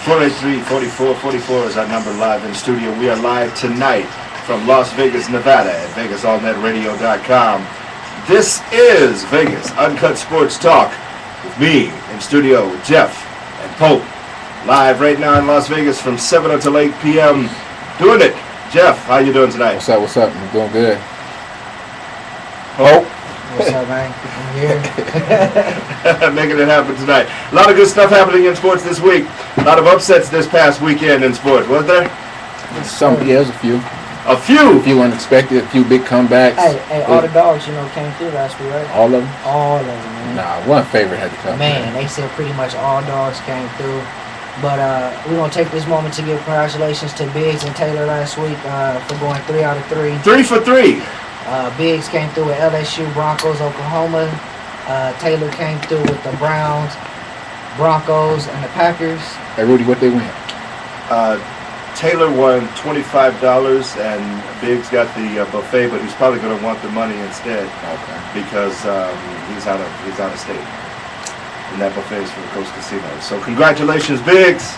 483-4444 is our number live in studio. We are live tonight from Las Vegas, Nevada at VegasAllNetRadio.com. This is Vegas Uncut Sports Talk with me in studio, Geoff and Pope. Live right now in Las Vegas from 7 until 8 p.m. Doing it. Geoff, how you doing tonight? What's up? I'm doing good. Pope? What's up, man? I'm here. Making it happen tonight. A lot of good stuff happening in sports this week. A lot of upsets this past weekend in sports, was there? There's a few. A few? A few unexpected, a few big comebacks. Hey, all the dogs, came through last week, right? All of them? All of them, man. Nah, one favorite had to come. Man, they said pretty much all dogs came through. But we're going to take this moment to give congratulations to Biggs and Taylor last week for going 3 out of 3. 3 for 3. Biggs came through with LSU, Broncos, Oklahoma. Taylor came through with the Browns, Broncos, and the Packers. Hey, Rudy, what they win? Taylor won $25 and Biggs got the buffet, but he's probably going to want the money instead. Okay. Because he's out of state. And that buffet is for the Coast Casino. So congratulations, Biggs.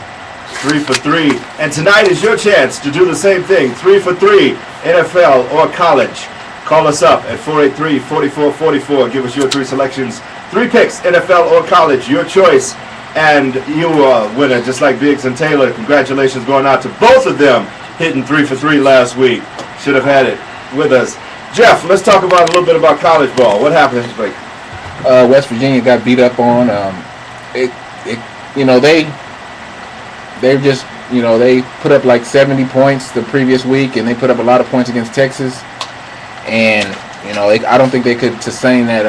3 for 3. And tonight is your chance to do the same thing. 3 for 3, NFL or college. Call us up at 483-4444. Give us your 3 selections. 3 picks, NFL or college, your choice. And you are a winner, just like Biggs and Taylor. Congratulations going out to both of them, hitting 3 for 3 last week. Should have had it with us. Geoff, let's talk about a little bit about college ball. What happened this week? West Virginia got beat up on. They put up like 70 points the previous week, and they put up a lot of points against Texas. And I don't think they could sustain that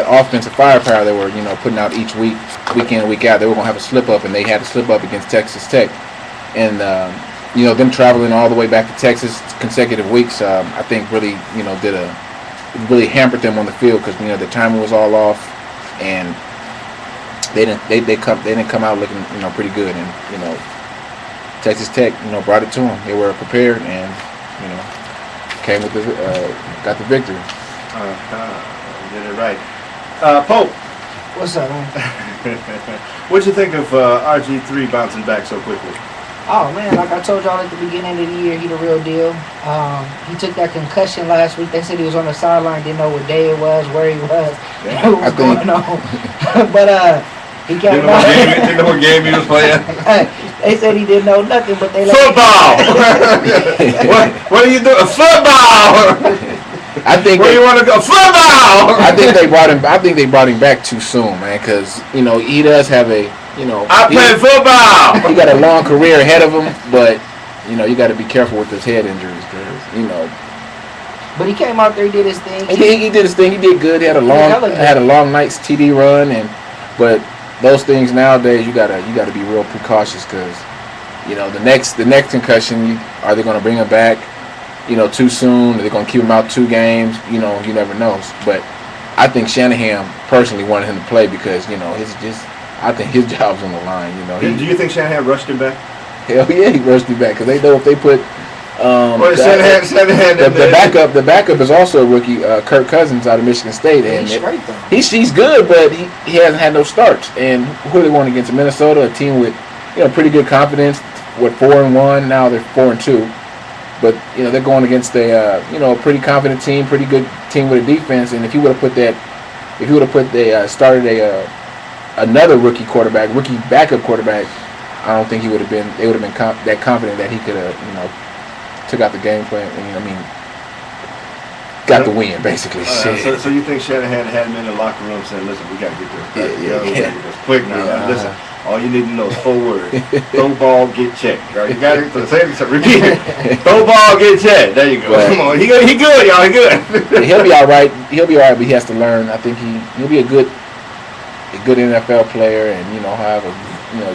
offensive firepower they were putting out each week, week in and week out. They were gonna have a slip up, and they had a slip up against Texas Tech. And them traveling all the way back to Texas consecutive weeks, I think really really hampered them on the field because the timing was all off, and they didn't come out looking pretty good. And Texas Tech brought it to them. They were prepared and came with got the victory. Did it right. Pope. What's up, man? What'd you think of RG3 bouncing back so quickly? Oh, man, like I told y'all at the beginning of the year, he the real deal. He took that concussion last week. They said he was on the sideline, didn't know what day it was, where he was, what was going on. But he came out. Didn't know what game he was playing? They said he didn't know nothing, but they football! What are you doing? Football! I think where you want to go? Football! I think they brought him back too soon, man, because he does have a I play football. He got a long career ahead of him, but you got to be careful with his head injuries, because But he came out there, he did his thing. He did his thing. He did good. He had a long night's TD run, but those things nowadays you gotta be real precautious because the next concussion, are they going to bring him back too soon? Are they going to keep him out 2 games? You never know. But I think Shanahan personally wanted him to play because I think his job's on the line. Do you think Shanahan rushed him back? Hell yeah, he rushed him back because they know if they put Shanahan the backup is also a rookie, Kirk Cousins out of Michigan State, and he's good, but he hasn't had no starts. And who they won against? Minnesota, a team with pretty good confidence. With 4-1 now, they're 4-2, but they're going against a pretty confident team, pretty good team with a defense. And if he would have started another rookie backup quarterback, I don't think they would have been that confident that he could have took out the game plan. Got the win basically. So you think Shanahan had him in the locker room saying, "Listen, we got to get this. We got to get this quick now. Yeah. Listen, all you need to know is 4 words: throw ball, get checked. Right? You got to say it. Repeat it. Throw ball, get checked. There you go. Right. Come on, he good, y'all. He good. He'll be all right. But he has to learn. I think he'll be a good NFL player and have a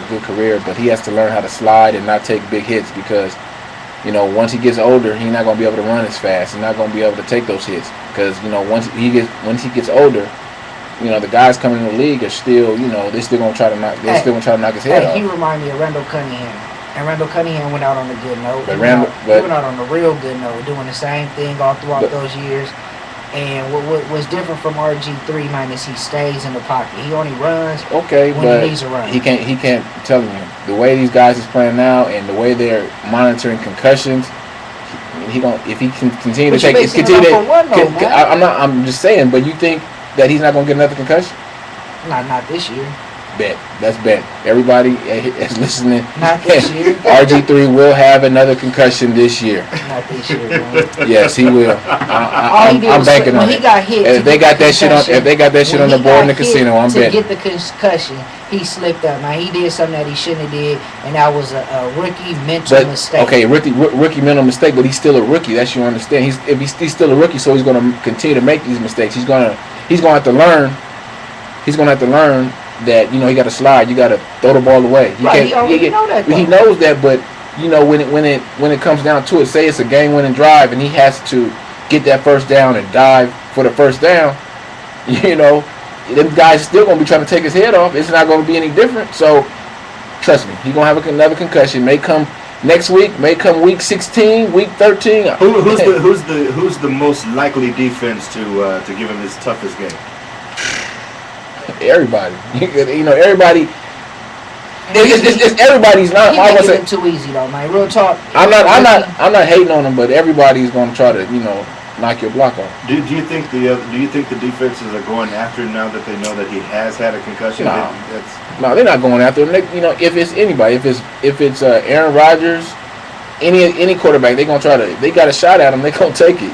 good career. But he has to learn how to slide and not take big hits because once he gets older, he's not going to be able to run as fast. He's not going to be able to take those hits because once he gets older, the guys coming in the league are still they're still going to try to knock his head off. He reminded me of Randall Cunningham, and Randall Cunningham went out on a good note. But he went out on a real good note, doing the same thing all throughout those years. And what was different from RG3, man, is he stays in the pocket. He only runs when he needs to run. He can't. Telling you, the way these guys is playing now and the way they're monitoring concussions, if he can continue to take it, I'm just saying. But you think that he's not gonna get another concussion? Not this year. That's bet. Everybody is listening. Not this year. RG3 will have another concussion this year. Not this year, man. Yes, he will. I'm banking on it. He got hit. If they got that shit on, the board in the casino, I'm betting. To get the concussion, he slipped up. Now he did something that he shouldn't have did, and that was a rookie mental mistake. Okay, rookie mental mistake, but he's still a rookie. That's you understand. He's still a rookie, so he's going to continue to make these mistakes. He's going to have to learn. He's going to have to learn that he got to slide. You got to throw the ball away. He know that. He knows that, but when it comes down to it, say it's a game-winning drive, and he has to get that first down and dive for the first down. Them guys still gonna be trying to take his head off. It's not gonna be any different. So trust me, he's gonna have another concussion. May come next week. May come week 16, week 13. Who's the most likely defense to give him his toughest game? Everybody. Everybody. It's everybody's not. I was saying too easy though, man. Real talk. I'm not hating on him, but everybody's gonna try to knock your block off. Do you think the defenses are going after him now that they know that he has had a concussion? No, they're not going after him. If it's anybody, if it's Aaron Rodgers, any quarterback, they're gonna try to. They got a shot at him. They're gonna take it.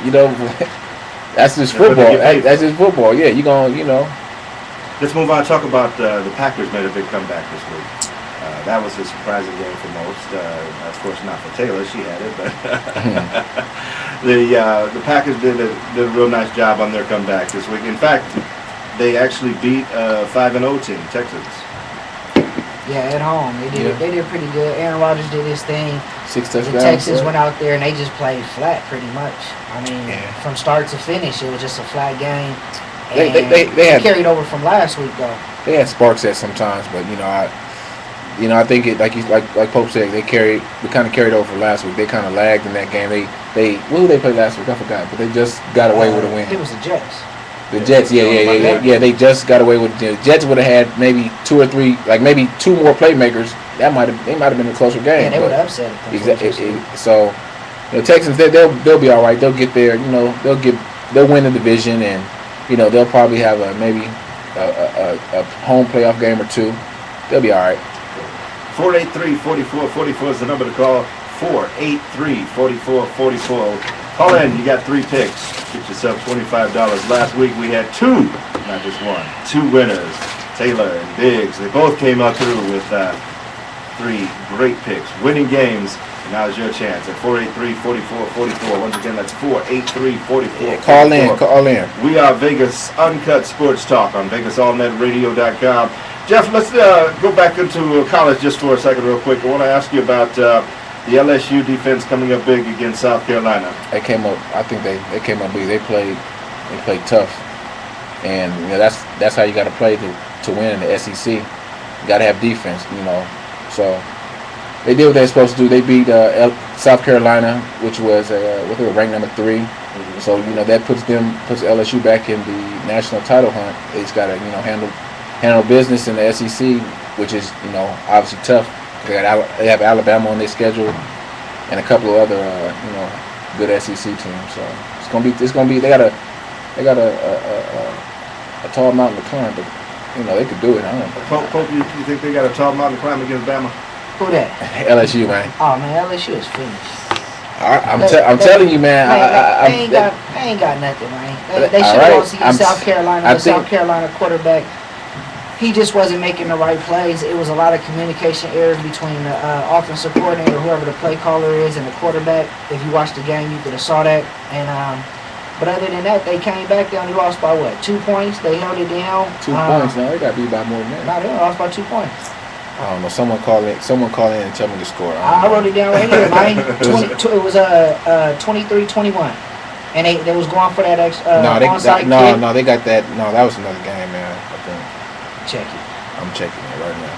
That's just football. That's just football. Yeah, you gonna. Let's move on. Talk about the Packers made a big comeback this week. That was a surprising game for most. Of course, not for Taylor. She had it, but the Packers did a real nice job on their comeback this week. In fact, they actually beat a 5-0 team, Texans. Yeah, at home they did pretty good. Aaron Rodgers did his thing. 6 touchdowns. The Texans went out there and they just played flat pretty much. I mean, from start to finish, it was just a flat game. They had carried over from last week though. They had sparks at sometimes, but I think it like Pope said, they kind of carried over from last week. They kind of lagged in that game. What did they play last week? I forgot, but they just got away with a win. It was the Jets. The Jets, yeah. They just got away with it. The Jets would have had maybe 2 or 3, like maybe 2 more playmakers. They might have been a closer game. Yeah, they would have upset it. Exactly. So, Texans, they'll be all right. They'll get there. They'll win the division, and they'll probably have a home playoff game or 2. They'll be all right. 483-4444 is the number to call. 483-4444. Call in. You got 3 picks. Get yourself $25. Last week we had 2, not just 1, 2 winners. Taylor and Biggs. They both came out through with 3 great picks, winning games. And now's your chance at 483-4444. Once again, that's 483-4444. Call in. We are Vegas Uncut Sports Talk on VegasAllNetRadio.com. Jeff, let's go back into college just for a second real quick. I want to ask you about the LSU defense coming up big against South Carolina. I think they came up big. They played tough. And that's how you got to play to win in the SEC. You got to have defense, So they did what they're supposed to do. They beat South Carolina, which was they were ranked number 3. Mm-hmm. So that puts LSU back in the national title hunt. They just got to handle business in the SEC, which is obviously tough. They have Alabama on their schedule and a couple of other good SEC teams. So it's gonna be they got a tall mountain to climb, but they could do it. I don't know. Pope, you think they got a tall mountain to climb against Bama? Who that? LSU, man. Oh man, LSU is finished. I'm telling you, man. They ain't got nothing, man. They should have lost against South Carolina. The South Carolina quarterback, he just wasn't making the right plays. It was a lot of communication errors between the offensive coordinator, whoever the play caller is, and the quarterback. If you watched the game, you could have saw that. And but other than that, they came back down. They lost by what? 2 points. They held it down. 2 points. No, they got beat by more than that. No, they lost by 2 points. I don't know. Someone call in and tell me the score. I wrote it down right here, man. It was 23-21, and they was going for that extra onside kick. No, they got that. No, that was another game, man. I think. Check it. I'm checking it right now.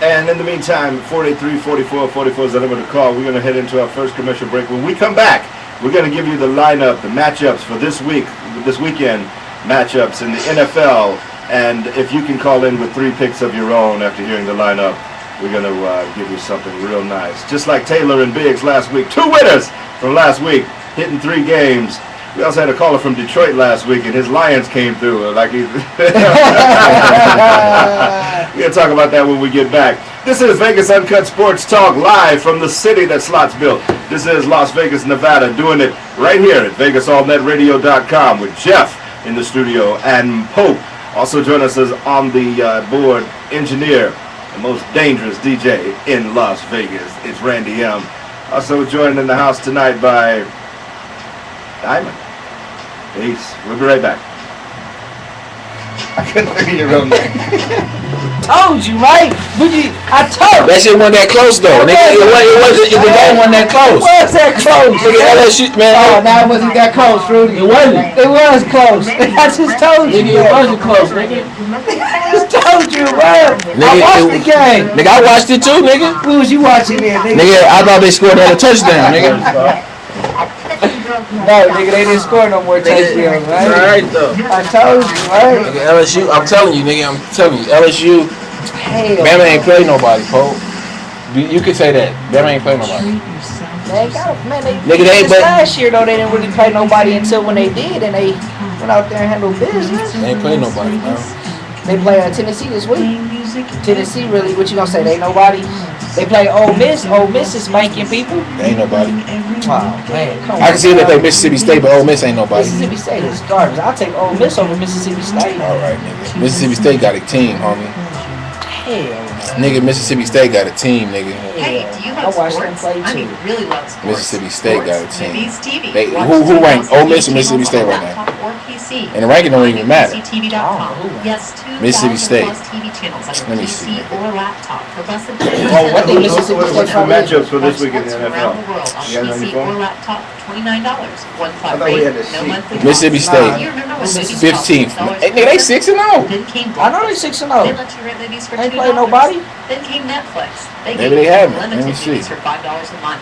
And in the meantime, 483-4444 is the number to call. We're going to head into our first commercial break. When we come back, we're going to give you the lineup, the matchups for this weekend matchups in the NFL. And if you can call in with 3 picks of your own after hearing the lineup, we're going to give you something real nice. Just like Taylor and Biggs last week. 2 winners from last week, hitting 3 games. We also had a caller from Detroit last week, and his Lions came through. Like he's we're going to talk about that when we get back. This is Vegas Uncut Sports Talk live from the city that Slots built. This is Las Vegas, Nevada, doing it right here at VegasAllNetRadio.com with Geoff in the studio and Pope. Also join us as on the board engineer, the most dangerous DJ in Las Vegas. It's Randy M. Also joined in the house tonight by Diamond. Peace. We'll be right back. I couldn't think of your real name. Told you, right? I told you. That shit wasn't that close though. Nigga, the game wasn't that close. It was that close. Nigga, LSU, man. Oh, now it wasn't that close, Rudy. It wasn't. It was close. I just told you. Nigga, it wasn't close, nigga. I just told you, bro. I watched the game. Nigga, I watched it too, nigga. Who was you watching there, nigga? Nigga, I thought they scored another touchdown, nigga. No, nigga, they didn't score no more touchdowns, right? Alright though. I told you, right? Nigga, LSU, I'm telling you, nigga, LSU, Hell. Bama ain't play nobody, Pope. You could say that. Bama ain't play nobody. Nigga, last year though, they didn't really play nobody until when they did, and they went out there and handled business. They ain't play nobody, man. They play Tennessee this week. Tennessee really, what you gonna say? They ain't nobody. They play Ole Miss. Ole Miss is making people. They ain't nobody. Wow, man, come on. I can see they play Mississippi State, but Ole Miss ain't nobody. Mississippi State is garbage. I'll take Ole Miss over Mississippi State. All right, nigga. Mississippi State got a team, homie. Hell. Nigga, Mississippi State got a team, nigga. Hey, do you I love watched them sports? play I mean, too. really love sports. Mississippi State got a team. Movies, TV. They- Watch who the ranked channels, Ole Miss or TV Mississippi State on right now? laptop or PC. And the ranking don't even matter. PCTV.com. Yes, Mississippi 2,000 State. plus TV channels on Let your me PC see. or laptop for less than what they Mississippi What's State the probably matchups for this week in the Sports NFL? around the world on You got it on your PC phone? or laptop, $29. One flat I thought we rate, had this no sheet. monthly Mississippi cost. State. You remember when movies 15th. cost Hey, nigga, they 6-0. Then came I know they 6-0. They let you rent movies for Ain't $2. play nobody. Then came Netflix. Maybe they haven't. Let me Limited see. movies for $5 a month.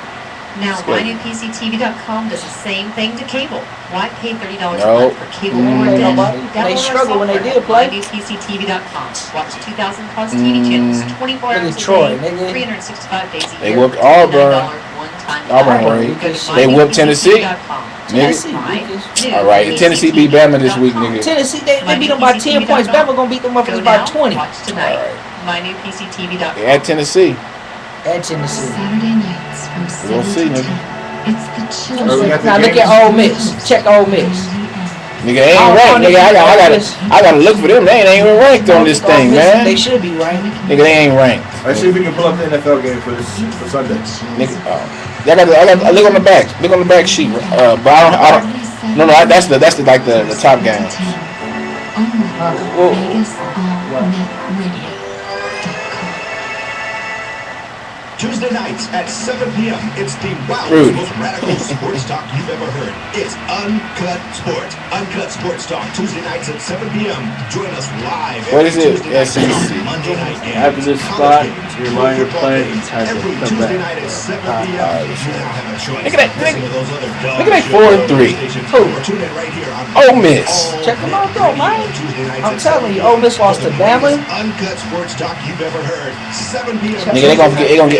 Now, good. MyNewPCTV.com does the same thing to cable. Why pay $30 No. a month for cable or Ain't dish? nobody. Download They our struggle when they software did at play. MyNewPCTV.com. Watch 2,000 plus TV channels, 24 Look hours at Troy, a day, nigga. 365 days a year. They whooped Auburn. $99 one-time Auburn fee. ranked. Go to They whooped Tennessee. MyNewPCTV.com. Tennessee, My niggas. new All right, Tennessee beat Bama this week, nigga. Tennessee, they beat them by 10 points. Bama gonna beat them Go motherfuckers now, by 20. watch tonight. All MyNewPCTV.com. They at Tennessee. At Tennessee. Saturday nights from We'll 7 see, to nigga. 10. It's the Oh, we got children. the Now look games. at Ole Miss. Check Ole Miss. Nigga, they ain't I ranked. don't Nigga, I gotta look for them. They ain't even ranked on this thing, Ole Miss, man. They should be ranked. Nigga, they ain't ranked. Let's see if we can pull up the NFL game for Sunday. Nigga, I look on the back. Look on the back sheet. But I don't. No, that's the like the top games. Only on Vegas All Net Radio. Tuesday nights at 7 p.m. It's the wildest, Rudy. most radical sports talk you've ever heard. It's Uncut Sports. Uncut Sports Talk Tuesday nights at 7 p.m. Join us live. What every is it? Tuesday night SEC. for Monday night games, After this college spot, games, your pro minor football playing games. has to Every come Tuesday back. night at 7 p.m. You now have a choice. Look at that, Listen to those other dog look at that shows 4-3. stations, Who? or tune in right here on Ole Miss. Check them out though, man. Tuesday nights I'm at telling you, 7 Ole Miss lost to for the greatest Bama. Uncut Sports Talk you've ever heard. 7 p.m. Nigga, they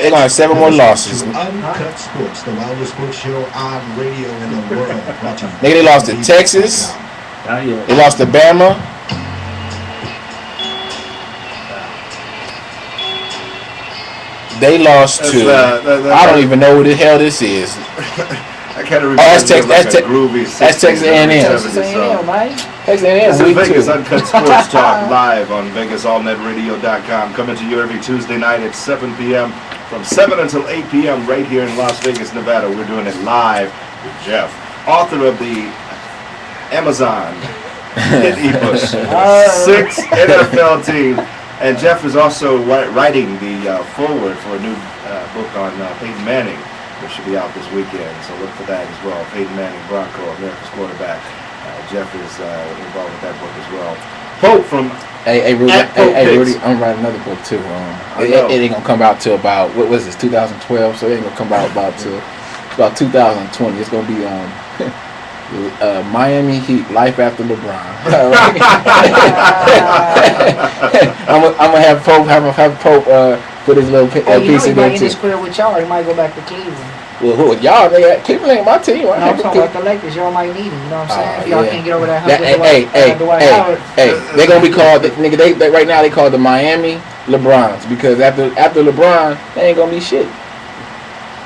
gonna have 7 more losses. Uncut Sports, the wildest sports show on radio in the world. Brought to you Nigga, they lost to Texas. Not yet. They lost to Bama. They lost That's, to. that- I don't even know what the hell this is. I kind of remember that's it Texas- like that's a Te- groovy that's 60s, Texas A&M. 70s Texas song. A&M, man. Texas This A&M is week Vegas 2. Uncut Sports Talk live on VegasAllNetRadio.com. Coming to you every Tuesday night at 7 p.m. From 7 until 8 p.m. right here in Las Vegas, Nevada. We're doing it live with Geoff, author of the Amazon hit ebook, 6 NFL teams. And Geoff is also writing the foreword for a new book on Peyton Manning, which should be out this weekend. So look for that as well. Peyton Manning, Bronco, America's quarterback. Geoff is involved with that book as well. Pope from Hey, Rudy. At Pope Hey, Rudy. Picks. I'm writing another book too. I know. It ain't gonna come out till about what was this 2012. So it ain't gonna come out about 2020. It's gonna be Miami Heat Life After LeBron. I'm gonna have Pope put his little Hey, you know piece he in might there end too. his career with y'all. He might go back to Cleveland. Well, who y'all? Cleveland ain't my team. No, I'm talking about the Lakers. Y'all might need him. You know what I'm saying? If y'all can't get over that hump with Dwight Howard. Hey, they gonna be called nigga. They right now they call the Miami LeBrons because after LeBron, they ain't gonna be shit.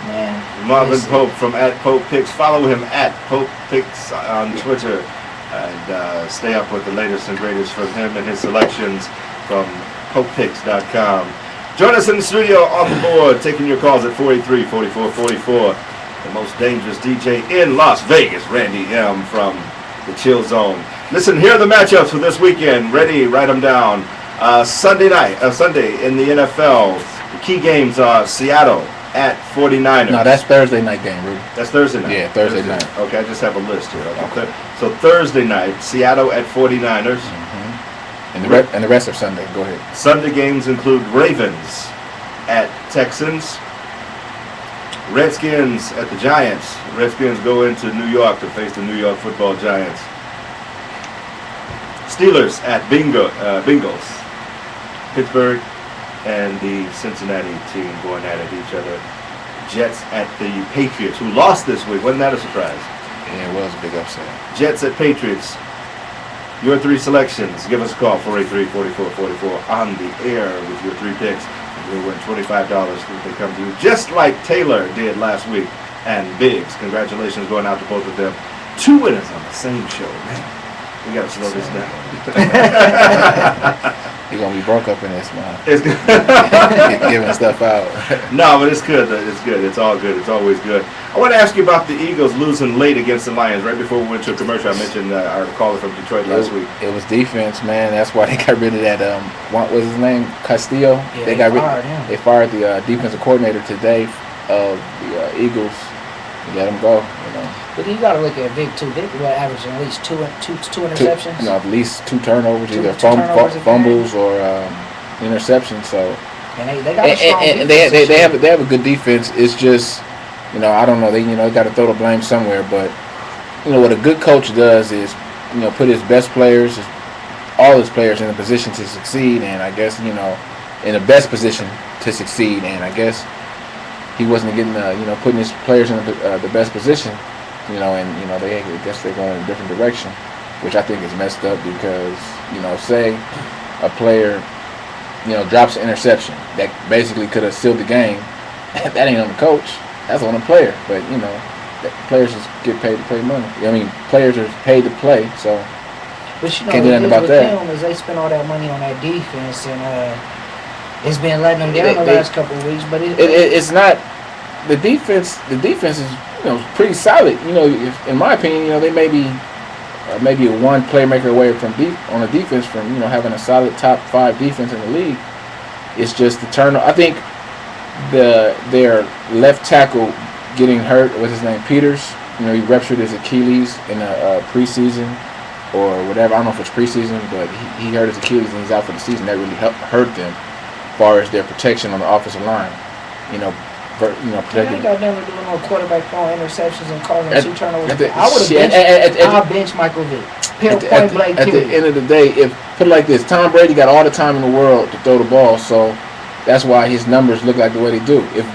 Man, Marvin Pope from @PopePicks. Follow him @PopePicks on Twitter and stay up with the latest and greatest from him and his selections from PopePicks.com. Join us in the studio off the board, taking your calls at 483-4444. The most dangerous DJ in Las Vegas, Randy M. from the Chill Zone. Listen, here are the matchups for this weekend. Ready? Write them down. Sunday in the NFL. The key games are Seattle @49ers. No, that's Thursday night game, Rudy. That's Thursday night. Yeah, Thursday night. Okay, I just have a list here. Okay. So Thursday night, Seattle @49ers. And the rest are Sunday. Go ahead. Sunday games include Ravens @Texans. Redskins @the Giants. Redskins go into New York to face the New York Football Giants. Steelers @Bengals. Pittsburgh and the Cincinnati team going at it each other. Jets @the Patriots, who lost this week. Wasn't that a surprise? Yeah, it was a big upset. Jets @Patriots. Your three selections. Give us a call, 483-4444, on the air with your three picks. You'll win $25 if they come to you, just like Taylor did last week. And Biggs, congratulations going out to both of them. Two winners on the same show, man. We got to slow this down. You're going to be broke up in this, man. It's good. Giving stuff out. No, but it's good. It's good. It's all good. It's always good. I want to ask you about the Eagles losing late against the Lions. Right before we went to a commercial, I mentioned our caller from Detroit last week. It was defense, man. That's why they got rid of that. What was his name? Castillo. Yeah, they fired him. They fired the defensive coordinator today of the Eagles. Let him go. You know. But you got to look at Vic too. Vic was averaging at least two interceptions. At least two turnovers, either fumbles or interceptions. So. And they got a strong defense. And they have a good defense. It's just, I don't know. They got to throw the blame somewhere. But what a good coach does is put his best players, all his players in a position to succeed. And I guess in the best position to succeed. And I guess he wasn't getting putting his players in the best position. I guess they're going in a different direction, which I think is messed up because say a player drops an interception that basically could have sealed the game. That ain't on the coach. That's on the player. But players just get paid to play money. Players are paid to play, so can't do nothing about that. Them is they spend all that money on that defense, and it's been letting them down the last couple of weeks. But it's not the defense. The defense is pretty solid. In my opinion, they may be maybe one playmaker away from on the defense from having a solid top 5 defense in the league. It's just the turnover. I think their left tackle getting hurt. What's his name? Peters. He ruptured his Achilles in a preseason or whatever. I don't know if it's preseason, but he hurt his Achilles and he's out for the season. That really hurt them as far as their protection on the offensive line. Protecting. I ain't got nothing to do with no quarterback throwing interceptions and causing 2 turnovers. I would have benched Michael Vick. At the end of the day, put it like this, Tom Brady got all the time in the world to throw the ball, so that's why his numbers look like the way they do. If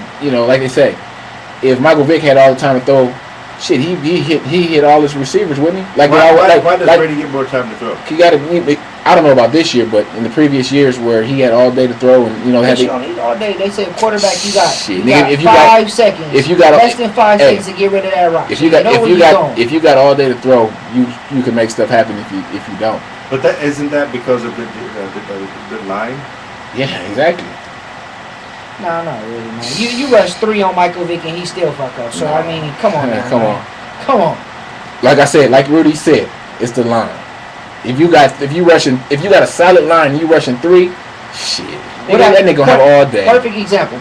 like they say, if Michael Vick had all the time to throw, shit, he hit all his receivers, wouldn't he? Why does Brady get more time to throw? He got to. I don't know about this year, but in the previous years where he had all day to throw and you don't need all day. They say quarterback, you got 5 seconds. If you got less than 5 seconds to get rid of that rock. If you got all day to throw, you can make stuff happen if you don't. But isn't that because of the line? Yeah, exactly. No, not really, man. You rush 3 on Michael Vick and he still fuck up. So come on, man. Come on. Like I said, like Rudy said, it's the line. If you got a solid line and you rushing 3, shit. That nigga gonna have all day. Perfect example.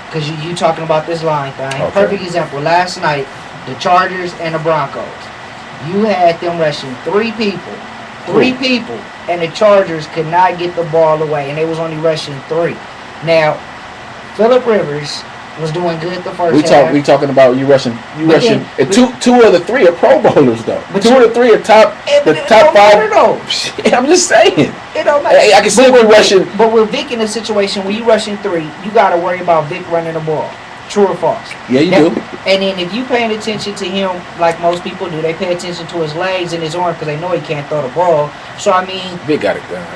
Because you talking about this line thing. Okay. Perfect example. Last night, the Chargers and the Broncos. You had them rushing 3 people. 3 people. And the Chargers could not get the ball away. And they was only rushing 3. Now, Phillip Rivers was doing good the first half. We talking about you rushing. Then, two of the three are Pro Bowlers though. But Two of the three are top don't five. matter, Shit, I'm just saying. It don't matter. I can still be rushing. But with Vic in a situation where you rushing 3, you got to worry about Vic running the ball. True or false? Yeah, you do. And then if you paying attention to him like most people do, they pay attention to his legs and his arm because they know he can't throw the ball. So I mean, Vic got a gun.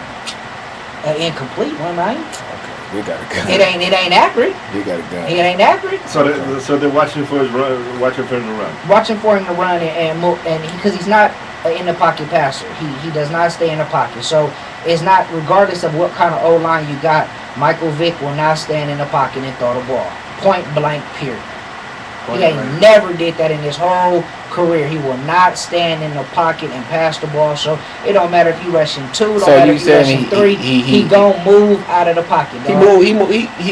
An incomplete one, man. Okay, Vic got a gun. It ain't accurate. Vic got a gun. It ain't accurate. So they're watching for his run, watching for him to run. Watching for him to run and move, and because he's not in the pocket passer, he does not stay in the pocket. So it's not, regardless of what kind of O line you got, Michael Vick will not stand in the pocket and throw the ball. Point blank, period. He ain't never did that in his whole career. He will not stand in the pocket and pass the ball. So it don't matter if you rushing 2, don't matter if you rushing 3. He gonna move out of the pocket. Dog. He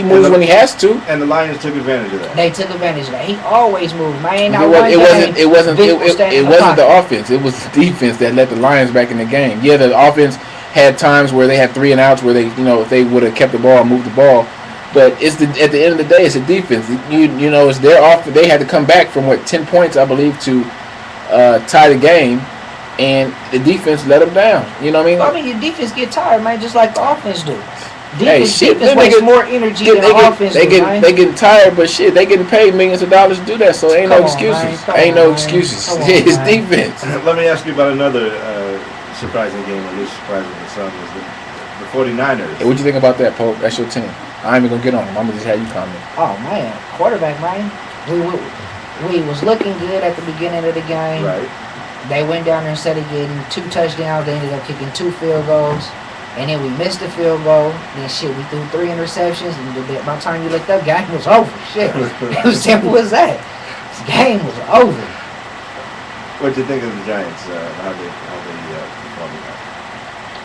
moves when he has to. And the Lions took advantage of that. They took advantage of that. He always moves, man. It wasn't the offense. It was the defense that let the Lions back in the game. Yeah, the offense had times where they had 3 and outs where they, if they would have kept the ball and moved the ball. But at the end of the day, it's a defense. It's their offense. They had to come back from 10 points, I believe, to tie the game, and the defense let them down. You know what I mean? Your defense get tired, man, just like the offense do. Defense wastes more energy than the offense do, man. They getting tired, but shit, they getting paid millions of dollars to do that, so ain't no excuses. It's defense. Let me ask you about another surprising game, at least surprising to some, is the 49ers. Hey, what'd you think about that, Pope? That's your team. I ain't even gonna get on him. I'm gonna just have you comment. Oh man, quarterback, man. We was looking good at the beginning of the game. Right. They went down there, instead of getting 2 touchdowns, they ended up kicking 2 field goals. And then we missed the field goal. Then shit, we threw 3 interceptions. And by the time you looked up, game was over. Shit, it was simple as that. The game was over. What did you think of the Giants? How they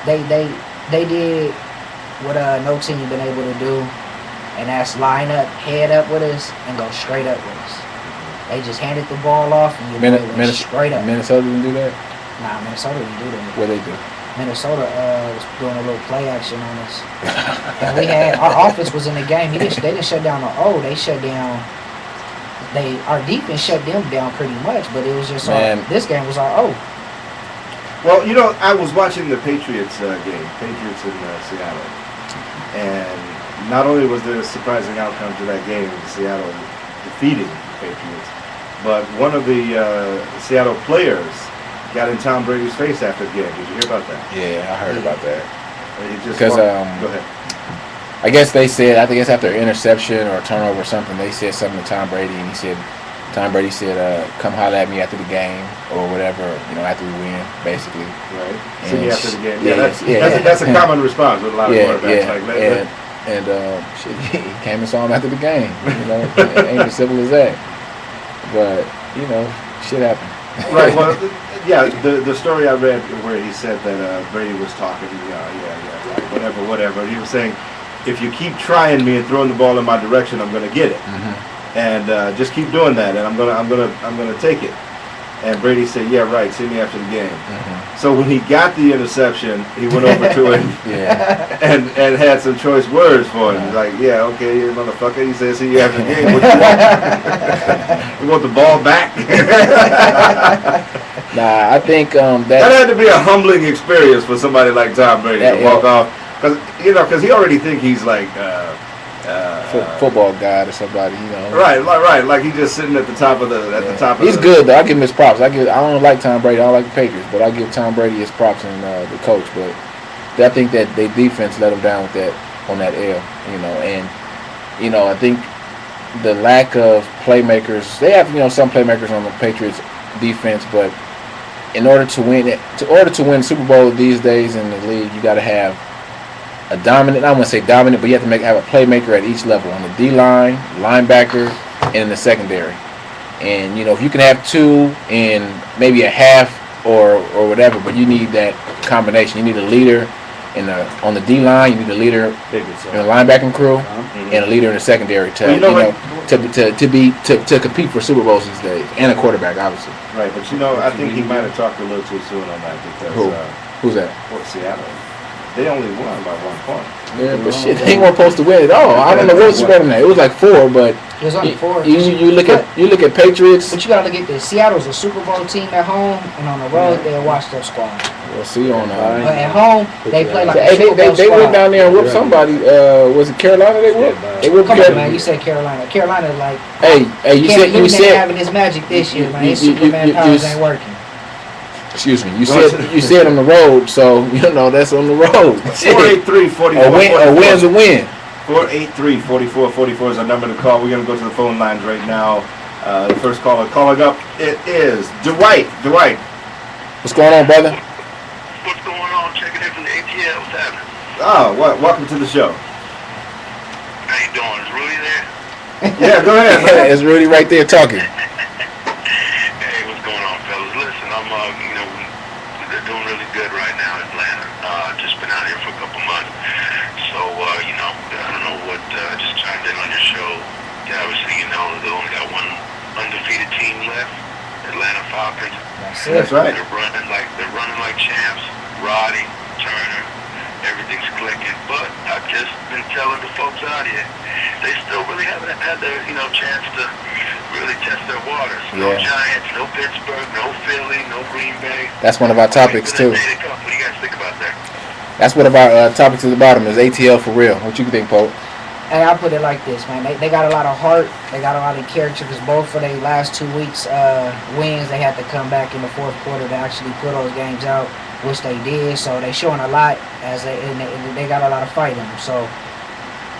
performed? They did what no team been able to do, and that's line up, head up with us, and go straight up with us. They just handed the ball off, and you went straight up. Minnesota didn't do that? Nah, Minnesota didn't do that. What they do? Minnesota was doing a little play action on us. And we had, our offense was in the game. They didn't shut down the O. They shut down, our defense shut them down pretty much, but it was just, this game was our O. Well, I was watching the Patriots game, Patriots in Seattle. And not only was there a surprising outcome to that game, Seattle defeating the Patriots, but one of the Seattle players got in Tom Brady's face after the game. Did you hear about that? Yeah, I heard about that. Because go ahead. I guess they said, I think it's after an interception or a turnover or something, they said something to Tom Brady, and Tom Brady said, come holler at me after the game or whatever, after we win, basically. Right. See me after the game. That's a common response with a lot of quarterbacks. Shit, he came and saw him after the game. It ain't as simple as that. But, shit happened. Right. Well, the story I read where he said that Brady was talking, whatever. He was saying, if you keep trying me and throwing the ball in my direction, I'm going to get it. Mm-hmm. And just keep doing that, and I'm gonna take it. And Brady said, "Yeah, right. See me after the game." Mm-hmm. So when he got the interception, he went over to him and had some choice words for him. He's like, "Yeah, okay, you motherfucker." He said, "See you after the game. What you want? You want the ball back?" Nah, I think that had to be a humbling experience for somebody like Tom Brady to walk off, because he already think he's like. Football guy or somebody, Right. Like he's just sitting at the top of the top. He's good though. I give him his props. I don't like Tom Brady. I don't like the Patriots, but I give Tom Brady his props and the coach. But I think that their defense let him down with that on that L. And I think the lack of playmakers. They have some playmakers on the Patriots defense, but in order to win Super Bowl these days in the league, you got to have a dominant, I wouldn't say dominant, but you have to have a playmaker at each level, on the D-line, linebacker, and in the secondary. And, if you can have 2 in maybe a half or whatever, but you need that combination. You need a leader on the D-line, you need a leader in the linebacking crew, and a leader in the secondary to compete for Super Bowls these days, and a quarterback, obviously. Right, but I think he might have talked a little too soon on that because... Who's that? Seattle. They only won by 1 point. Yeah, but shit, they weren't supposed to win at all. I don't know what was better than that. It was like 4, but It was only 4. You look at Patriots. But you gotta look at this. Seattle's a Super Bowl team at home, and on the road they're a washed-up squad. We'll see on. But at home they play like a Hey, Super Bowl they squad. went down there and whooped somebody. Was it Carolina? They whooped. Come on, man. You said Carolina. Carolina's like. Hey, you said having this magic this year, man. His Superman powers ain't working. Excuse me. You said on the road, so that's on the road. 483-44. A win's a win. 483-4444 is our number to call. We're gonna go to the phone lines right now. The first caller calling up, it is Dwight. Dwight. What's going on, brother? What's going on? Checking in from the ATL. What's happening? Oh, welcome to the show. How you doing? Is Rudy there? Yeah, go ahead, man. It's Rudy right there talking. Hey, what's going on, fellas? Listen, they're doing really good right now in Atlanta. Just been out here for a couple months. So, I don't know what, just chimed in on your show. Yeah, obviously, they only got one undefeated team left, Atlanta Falcons. That's right. They're running like champs. Roddy, Turner, everything's clicking. But I've just been telling the folks out here, they still really haven't had their, chance to really test their waters. No Giants, no Pittsburgh, no Philly, no Green Bay. That's one of our topics too. What do you guys think about that? That's one of our topics at the bottom is ATL for real. What you think, Pope? Hey, I'll put it like this, man. They got a lot of heart. They got a lot of character because both for their last 2 weeks wins, they had to come back in the fourth quarter to actually pull those games out, which they did. So they showing a lot and they got a lot of fight in them. So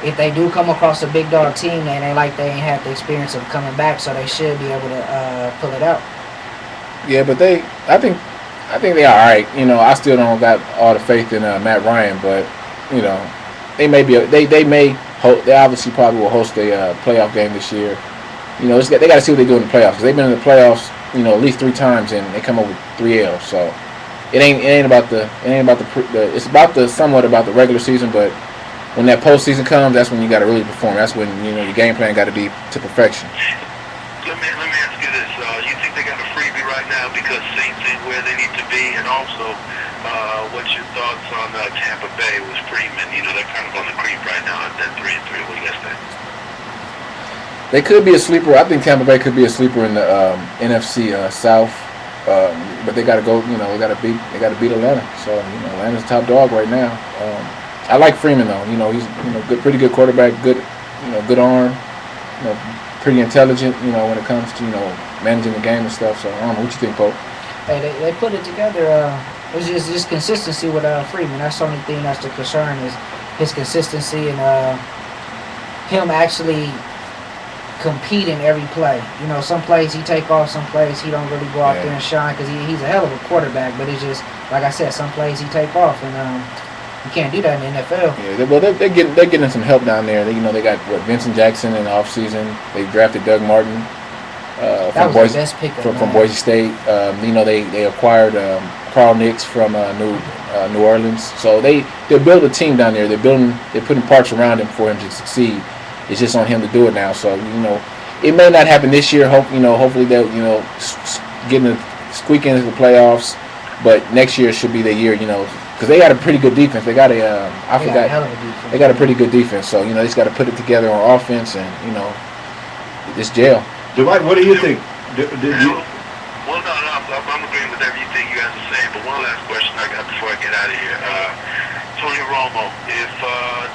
if they do come across a big dog team, they ain't had the experience of coming back, so they should be able to pull it out. Yeah, but I think they are all right. I still don't got all the faith in Matt Ryan, but they may be. They obviously probably will host a playoff game this year. They got to see what they do in the playoffs because they've been in the playoffs, at least 3 times and they come up with 3 L's. So it ain't about it's somewhat about the regular season, but when that postseason comes, that's when you got to really perform. That's when your game plan got to be to perfection. Let me ask you this: you think they got a freebie right now because Saints ain't where they need to be, and also, what's your thoughts on Tampa Bay with Freeman? They're kind of on the creep right now at that 3-3. What do you guys think? They could be a sleeper. I think Tampa Bay could be a sleeper in the NFC South, but they got to go. They got to beat Atlanta. So Atlanta's top dog right now. I like Freeman though. He's pretty good quarterback. Good arm. Pretty intelligent. When it comes to managing the game and stuff. So I don't know what you think, Pope. Hey, they put it together. It's just consistency with Freeman. That's the only thing that's the concern is his consistency and him actually competing every play. Some plays he take off, some plays he don't really go out there and shine because he's a hell of a quarterback. But it's just like I said, some plays he take off and you can't do that in the NFL. Yeah, they're getting some help down there. They got Vincent Jackson in the offseason. They drafted Doug Martin from Boise State. They acquired Carl Nicks from New Orleans. So they built a team down there. They're putting parts around him for him to succeed. It's just on him to do it now. So it may not happen this year. Hopefully they'll squeak into the playoffs. But next year should be the year. Because they got a pretty good defense. They got they got a pretty good defense. So they just got to put it together on offense and this jail. Dwight, what do you think? Well, no, I'm agreeing with everything you guys are saying. But one last question I got before I get out of here. Tony Romo, if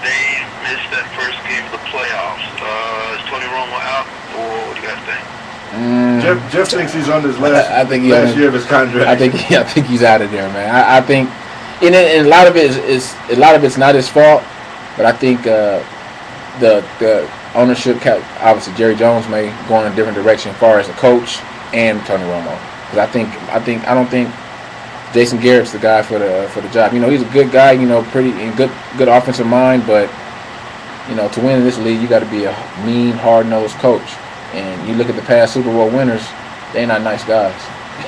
they miss that first game of the playoffs, is Tony Romo out, or what do you guys think? Jeff thinks he's on his last year of his contract. I think he's out of there, man. I think, and a lot of it it's not his fault, but I think the ownership, obviously Jerry Jones may go in a different direction as far as the coach and Tony Romo. Because I don't think Jason Garrett's the guy for the job. He's a good guy. Pretty and good offensive mind, but to win in this league, you got to be a mean, hard-nosed coach. And you look at the past Super Bowl winners, they're not nice guys.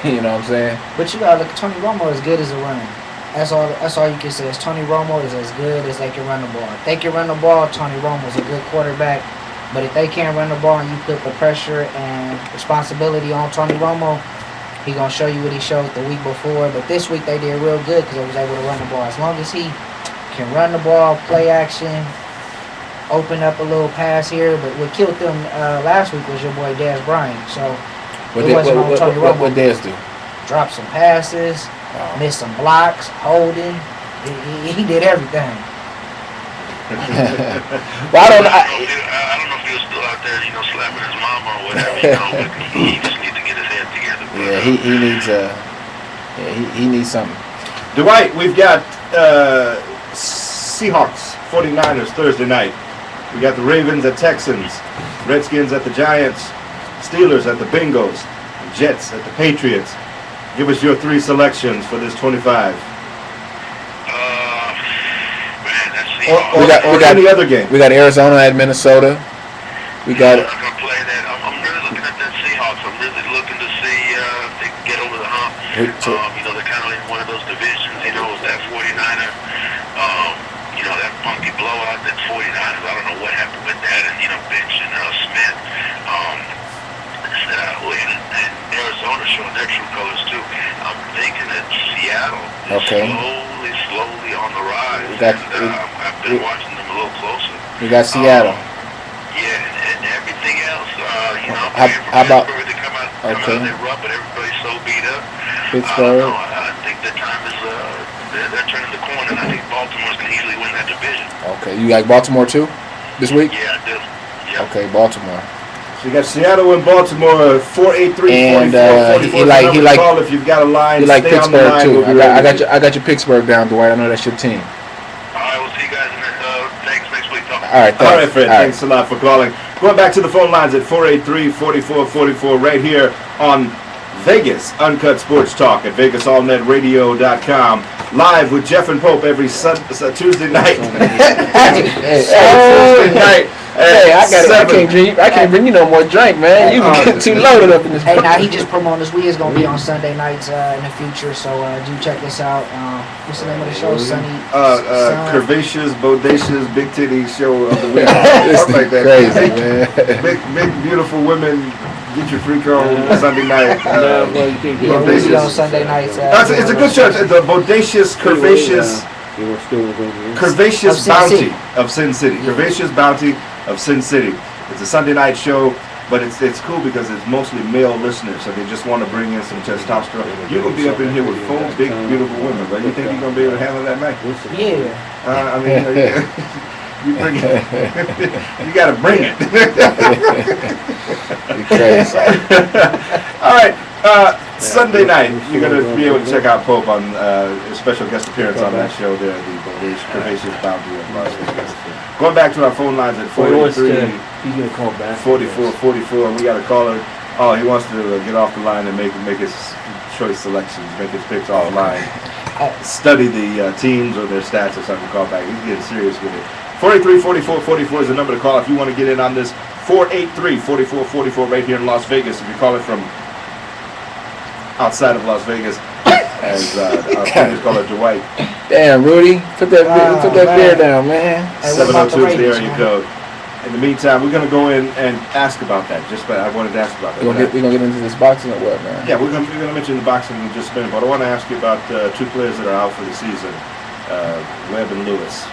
You know what I'm saying? But you gotta look. Tony Romo is good as a runner. That's all you can say. Is Tony Romo is as good as they can run the ball. If they can run the ball, Tony Romo's a good quarterback. But if they can't run the ball and you put the pressure and responsibility on Tony Romo, he gonna show you what he showed the week before. But this week they did real good because they was able to run the ball. As long as he can run the ball, play action, open up a little pass here, but what killed them last week was your boy Dez Bryant. So it wasn't on Tony Romo. What Dez do? Drop some passes, miss some blocks, holding. He did everything. Well, I don't know. I don't know if he was still out there, slapping his mama or whatever. But he just needs to get his head together. Yeah, he needs something. Dwight, we've got Seahawks, 49ers Thursday night. We got the Ravens at Texans, Redskins at the Giants, Steelers at the Bengals, Jets at the Patriots. Give us your 3 selections for this 25. Or any other game. We got Arizona at Minnesota. We got. I'm gonna play that. I'm really looking at that Seahawks. I'm really looking to see if they can get over the hump. They're kind of in one of those divisions. That 49er. That funky blowout. That 49ers. I don't know what happened with that. And benching Smith. And Arizona showing their true colors too. I'm thinking that Seattle is slowly on the rise. I've been watching them a little closer. We got Seattle. And everything else, how about Pittsburgh to come out there rough, but everybody's so beat up. Pittsburgh? I think the time is they're turning the corner, and I think Baltimore's going to easily win that division. Okay, you like Baltimore too this week? Yeah, I do. Yep. Okay, Baltimore. So you got Seattle and Baltimore, 483, and 44. He like call if you've got a line. He like stay Pittsburgh on the line, too. we'll I got your Pittsburgh down, Dwight. I know that's your team. All right, we'll see you guys thanks next week. All right, thanks. All right, Fred. Thanks a lot for calling. Going back to the phone lines at 483-4444 right here on Vegas Uncut Sports Talk at VegasAllNetRadio.com. Live with Geoff and Pope every Tuesday night. Tuesday night. Hey, I can't bring you no more drink, man. You get too loaded up in this. Hey, now he just promoted us. We is gonna be on Sunday nights in the future, so do check us out. What's the name of the show? Curvaceous, bodacious, big titty show of the week. It's like that. Crazy, man. Big beautiful women. Get your freak on Sunday night. We'll be on Sunday nights. It's a good show. The bodacious, curvaceous. Curvaceous Bounty of Sin City. Curvaceous Bounty of Sin City. It's a Sunday night show, but it's cool because it's mostly male listeners, so they just want to bring in some testosterone. You're going to be up in here with 4 big, beautiful women, but you think you're going to be able to handle that, Mike? Yeah. You bring it. You got to bring it. Crazy. All right. Sunday night, you're going to be able to check out Pope on a special guest appearance on that show there, the Curvaceous Bounty of Las Vegas. Going back to our phone lines at 483, he's going to call back. 4444, and we got a caller. Oh, he wants to get off the line and make his choice selections, make his picks offline. Study the teams or their stats or something, call back. He's getting serious with it. 483-4444 is the number to call if you want to get in on this. 483-4444 right here in Las Vegas. If you're calling from outside of Las Vegas, as our previous caller Dwight. Damn, Rudy, put that beer down, man. 702 is the area code. In the meantime, we're gonna go in and ask about that. I wanted to ask about that. We're gonna get into this boxing or what, man? Yeah, we're gonna mention the boxing in just a minute, but I want to ask you about 2 players that are out for the season, Webb and Lewis.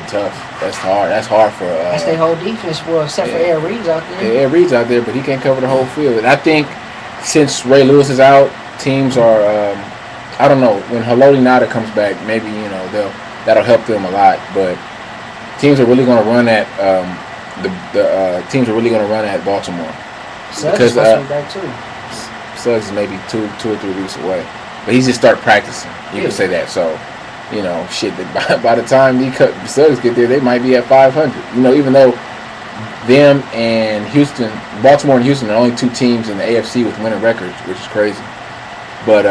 Tough. That's hard. That's hard for. That's their whole defense, except for Ed Reed's out there. Yeah, Ed Reed's out there, but he can't cover the whole field. And I think since Ray Lewis is out, teams are. I don't know, when Haloti Nada comes back, maybe that'll help them a lot. But teams are really going to run at teams are really going to run at Baltimore. Suggs is supposed to be back too. Suggs is maybe two or 3 weeks away, but he's just start practicing. You can say that. So. By the time the Suggs get there, they might be at 500. Even though them and Houston, Baltimore and Houston are only 2 teams in the AFC with winning records, which is crazy. But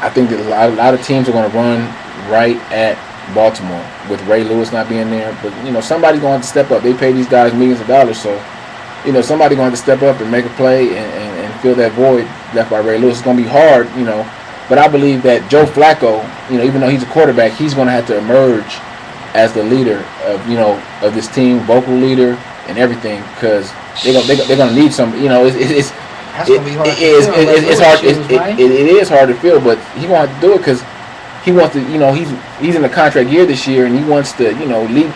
I think that a lot of teams are going to run right at Baltimore with Ray Lewis not being there. But somebody's going to have to step up. They pay these guys millions of dollars, so somebody's going to have to step up and make a play and fill that void left by Ray Lewis. It's going to be hard, But I believe that Joe Flacco, even though he's a quarterback, he's going to have to emerge as the leader of this team, vocal leader and everything, because they're going to need some. It's hard. It is hard to fill, but he going to have to do it because he wants to, you know, he's in a contract year this year, and he wants to, you know, lead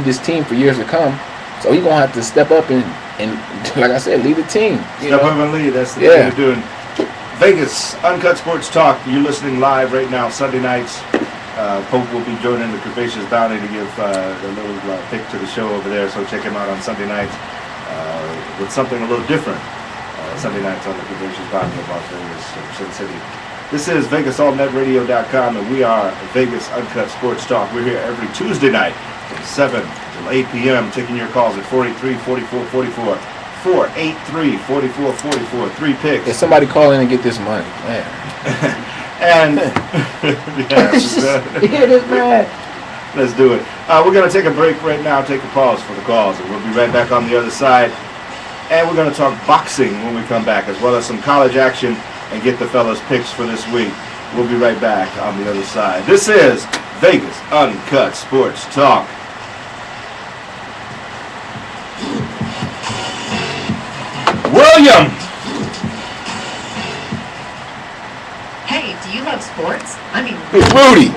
this team for years to come. So he's gonna have to step up and like I said, lead the team. Step up and lead. That's the thing you're doing. Vegas Uncut Sports Talk. You're listening live right now. Sunday nights. Pope will be joining the Curvaceous Bounty to give a little pick to the show over there. So check him out on Sunday nights with something a little different. Sunday nights on the Curvaceous Bounty of Las Vegas, Sin City. This is VegasAllNetRadio.com, and we are Vegas Uncut Sports Talk. We're here every Tuesday night from 7 till 8 p.m. taking your calls at 483-4444. 483-4444. 3 picks. If somebody call in and get this money, man. And it is man. Let's do it. We're going to take a break right now, take a pause for the calls, and we'll be right back on the other side. And we're going to talk boxing when we come back, as well as some college action, and get the fellas' picks for this week. We'll be right back on the other side. This is Vegas Uncut Sports Talk. William! Hey, do you love sports? I mean, Hey, Rudy.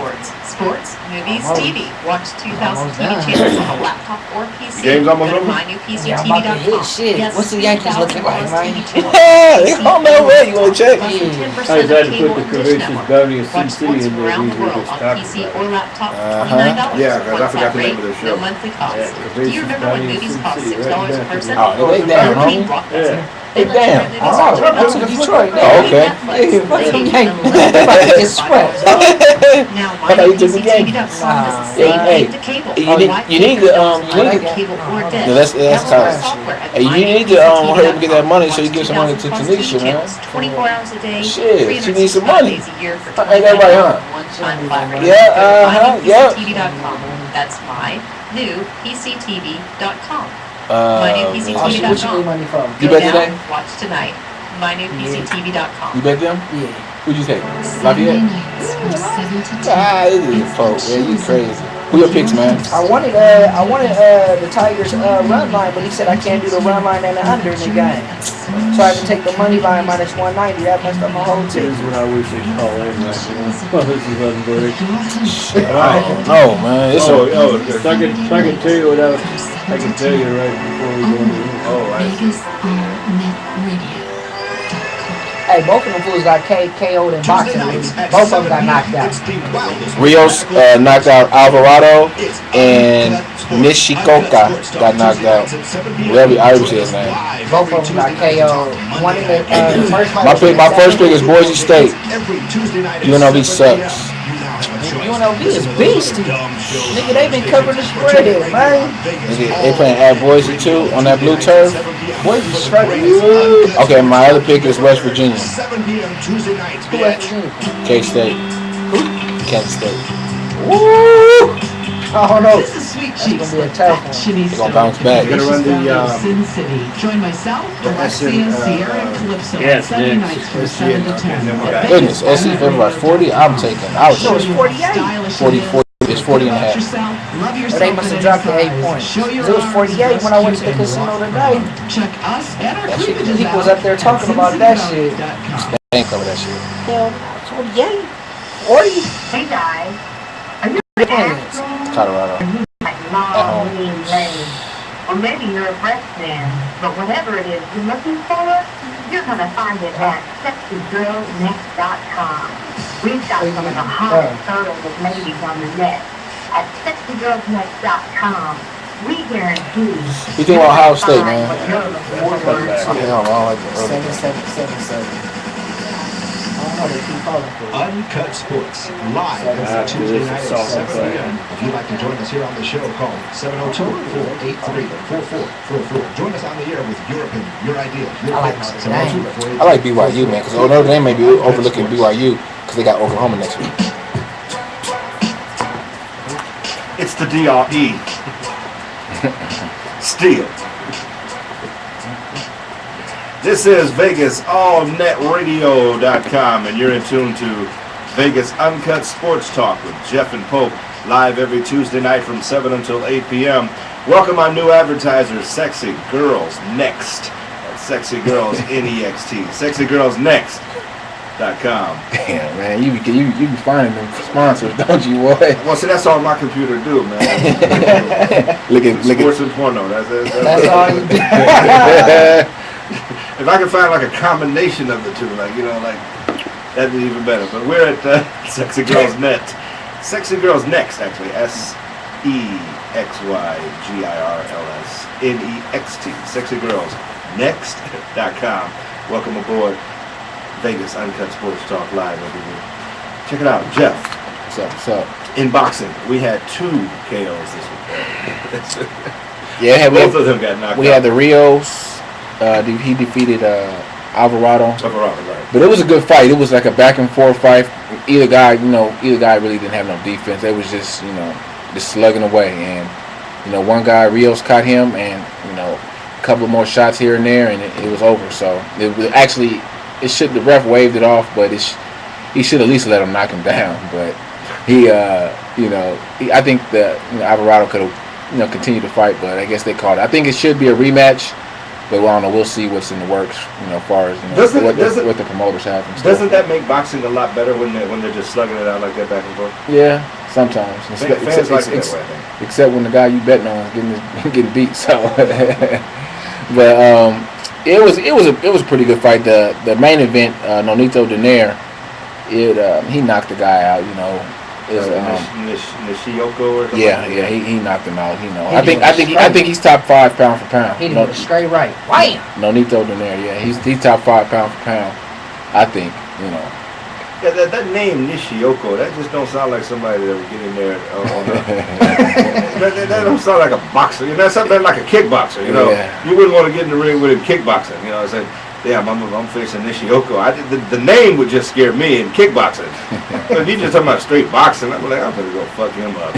Sports, movies, TV. Watch 2,000 TV channels on a laptop or PC. Game's almost Go to over? mynewpctv.com. Shit. Yes, What's the Yankees looking like, 3,000 man? TV channels. Yeah, they don't know where you want to check. Less than 10% I of had to cable put the and dish Curvaceous network. Bounty of Watch Sin City sports in from there. around We the were world just on talking PC about or it. laptop for Uh-huh. $29. Yeah, 'cause I What's forgot that the name rate? of their show. No monthly cost. Yeah, Do you Curvaceous remember when Bounty of movies Sin cost City, $6 a right back person? in Oh, they down, homie. Yeah. They down. That's in Detroit. Oh, okay. Yeah, fuck them Yankees. They about to get swept. Now, I thought you took the game. mynewpctv.com is the Hey, same hey, thing to cable. you need- Wi-Fi you need to, connections you like need to- cable or dish. Yeah, that's Download college. our software at Hey, you need to hurry up and get that money so you give some money to 2,000+ Tanisha, TV man. channels, 24 hours a day, Shit, she needs some 365 money. days a year for Ain't that right, huh? I'm Byron. Yeah, Go to yeah. mynewpctv.com. That's mynewpctv.com. Oh, shit, what you mynewpctv.com. need money from? You Go bet now, today? watch tonight. mynewpctv.com. You bet them? Yeah. Who'd you take? Sunday Lafayette? nights from 7 to 10. Ah, this is folks. Yeah, you crazy. Who your picks, man? I wanted the Tigers run line, but he said I can't do the run line and the under in the game. So I had to take the money line minus 190. That messed up my whole This team. is what I wish they'd call in right now. Oh, this is unbelievable. Oh, man. It's So a, I can tell you what I can tell you right before we go into this. Oh, I see. VegasAllNetRadio.com. Hey, both of them fools got KO'd in boxing. Both of them got knocked out. Rios knocked out Alvarado, and Nishikoka got knocked out. Whatever Irish is, man. Both of them got KO'd. One in the first fight. My first pick is Boise State. UNLV sucks. UNLV is beastie. Nigga, they been covering the spread, man. They playing at Boise too on that blue turf. Boys is struggling. Okay, my other pick is West Virginia, 7 p.m. Tuesday nights. Who West Virginia? K-State, Kansas State. Woo! I don't know. This is Sweet That's Cheeks. gonna be a tough one. Shanice They're gonna bounce back. You're gonna run the, Sin City. Join myself, the Alexia, SN, Sierra, and Calypso on yes, Sunday next. nights from SN, 7 to okay, 10. then we got Goodness, SC February 40. I was No, it's 48. 40. It's 40 and a half. Love yourself. They must have dropped to 8 points. Show your It was arms 48 when I went to the and casino walk today. around. Check us and our That shit, cleavages people was out up there at talking about that shit. cincinnati.com. They ain't cover that shit. Hell, 48. 40. Hey guys, are you an Depends. athlete? Colorado. Like long, lean legs? Or maybe you're a breast man, but whatever it is you're looking for, you're going to find it at sexygirlsnext.com. We've got some of the hottest photos of ladies on the net. At sexygirlsnext.com, we guarantee You think about Ohio State, man? what you're looking for. Yeah, I like the early. 7. I don't know, they keep calling for it. Uncut Sports, live every Tuesday night at 7 p.m. If you'd like to join us here on the show, call 702-483-4444. Join us on the air with your opinion, your ideas, your I like picks. Notre Dame. 702-483-4444. I like BYU, man, because Notre Dame may be overlooking BYU because they got Oklahoma next week. It's the DRE. Steel. This is VegasAllNetRadio.com, and you're in tune to Vegas Uncut Sports Talk with Geoff and Pope, live every Tuesday night from 7 until 8 p.m. Welcome our new advertisers, Sexy Girls Next. That's Sexy Girls, N-E-X-T. Sexy Girls Next. Damn, man, you be finding them sponsors, don't you, boy? Well, see, that's all my computer do, man. look at sports and porno. That's all you do. If I can find like a combination of the two, like that'd be even better. But we're at Sexy Girls Net. Sexy Girls Next, actually. SEXYGIRLSNEXT. Sexy Girls Next.com. Welcome aboard Vegas Uncut Sports Talk Live every week. Check it out, Geoff. What's up? In boxing, we had 2 KOs this week. Yeah, both of them got knocked out. We had the Rios. He defeated Alvarado. Right. But it was a good fight. It was like a back and forth fight. Either guy really didn't have no defense. They was just slugging away. And one guy, Rios, caught him, and a couple more shots here and there, and it was over. So it was actually. The ref waved it off, but he should at least let him knock him down. But I think that Alvarado could have continued to fight, but I guess they called it. I think it should be a rematch, but I don't know. We'll see what's in the works, as far as what the promoters have. Doesn't that make boxing a lot better when they're just slugging it out like that back and forth? Yeah, sometimes. Fans like it that way, I think. Except when the guy you betting on is getting beat. So, but It was a pretty good fight. The main event, Nonito Donaire, he knocked the guy out. Nishiyoko or something. Yeah, he knocked him out. I think he's top 5 pound for pound. He did straight right. Wham! Nonito Donaire, yeah, he's top 5 pound for pound. I think. Yeah, that name Nishiyoko, that just don't sound like somebody that would get in there that don't sound like a boxer. That's something like a kickboxer. Yeah. You wouldn't want to get in the ring with him kickboxing. I said, damn, I'm facing Nishiyoko. The name would just scare me in kickboxing. But if you just talking about straight boxing, I'm like, I'm gonna go fuck him up.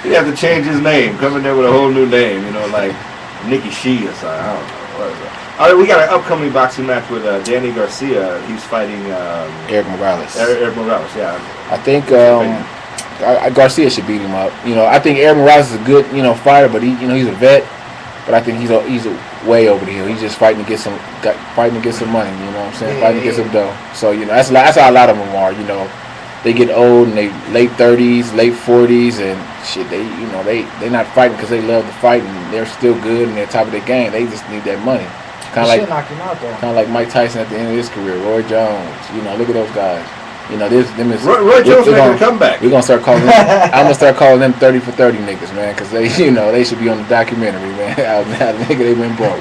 He'd have to change his name, come in there with a whole new name. Like Nikki Shi or something. I don't know. What is that? All right, we got an upcoming boxing match with Danny Garcia. He's fighting Eric Morales. Eric Morales, yeah. I think Garcia should beat him up. I think Eric Morales is a good fighter, but he's a vet. But I think he's way over the hill. He's just fighting to get some money. You know what I'm saying? Fighting to get some dough. So that's how a lot of them are. They get old and they late 30s, late 40s, and shit. They not fighting because they love to fight and they're still good and they're top of their game. They just need that money. Kind of like Mike Tyson at the end of his career, Roy Jones. Look at those guys. Roy Jones making a comeback. We're gonna start calling. I'm gonna start calling them 30 for 30 niggas, man, because they should be on the documentary, man. How nigga they went broke.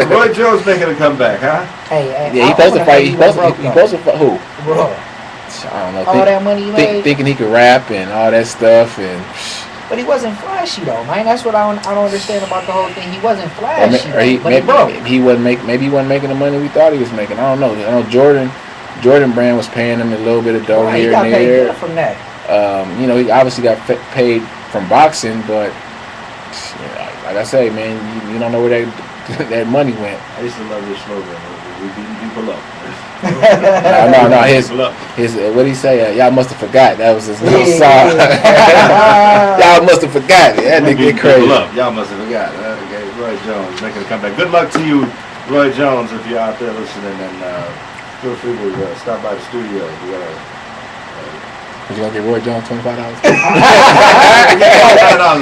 Roy Jones making a comeback, huh? Hey, yeah, he supposed to fight. He supposed to fight who? Bro. I don't know. All that money he made. Thinking he could rap and all that stuff and. But he wasn't flashy though, man. That's what I don't understand about the whole thing. He wasn't flashy, maybe he wasn't making the money we thought he was making. I don't know. I know Jordan Brand was paying him a little bit of dough here and there. He got paid from that. He obviously got paid from boxing, but like I say, man, you don't know where that money went. I used to love this slogan. We beating people up. No. His what did he say? Y'all must have forgot. That was his little song. Y'all must have forgot. That nigga get crazy. Y'all must have forgot. Okay, Roy Jones making a comeback. Good luck to you, Roy Jones, if you're out there listening, and feel free to stop by the studio. We got you gonna give Roy Jones $25?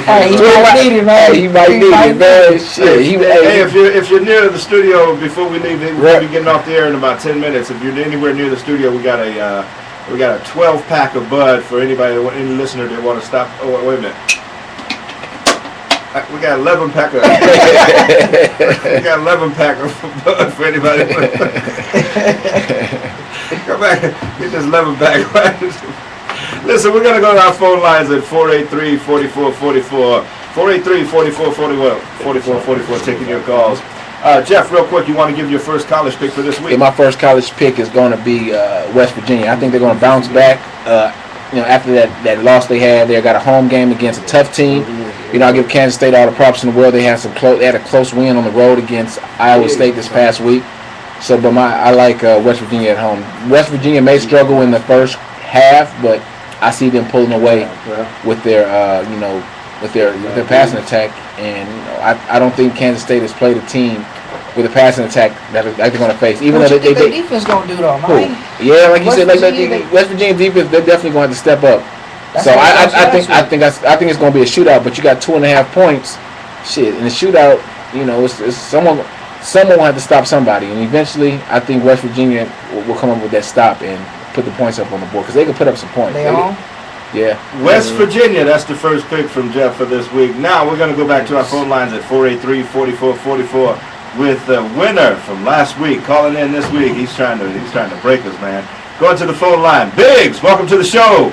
Hey, he might need it, man. He might need it, man. Shit. Hey, if you're near the studio before we leave, we'll be getting off the air in about 10 minutes. If you're anywhere near the studio, we got a 12-pack of Bud for any listener that want to stop. Oh, wait a minute. We got 11 pack of. We got 11 pack of Bud for anybody. Come back, get this 11 pack. Listen, we're going to go to our phone lines at 483-4444. 483-4444, taking your calls. Geoff, real quick, you want to give your first college pick for this week? Yeah, my first college pick is going to be West Virginia. I think they're going to bounce back. After that loss they had, they got a home game against a tough team. I give Kansas State all the props in the world. They had a close win on the road against Iowa State this past week. So, but I like West Virginia at home. West Virginia may struggle in the first half, but I see them pulling away with their with their passing attack. And I don't think Kansas State has played a team with the passing attack that they're going to face. Even what though you think their defense going to do, though, man? Yeah, like you said, like Virginia, West Virginia defense, they're definitely going to have to step up. So I think it's going to be a shootout. But you got 2.5 points. Shit, in the shootout, you know, it's someone will have to stop somebody, and eventually, I think West Virginia will come up with that stop and put the points up on the board because they can put up some points. They home? Yeah. West Virginia, that's the first pick from Geoff for this week. Now we're going to go back to our phone lines at 483-4444 with the winner from last week calling in this week. He's trying to break us, man. Going to the phone line. Biggs, welcome to the show.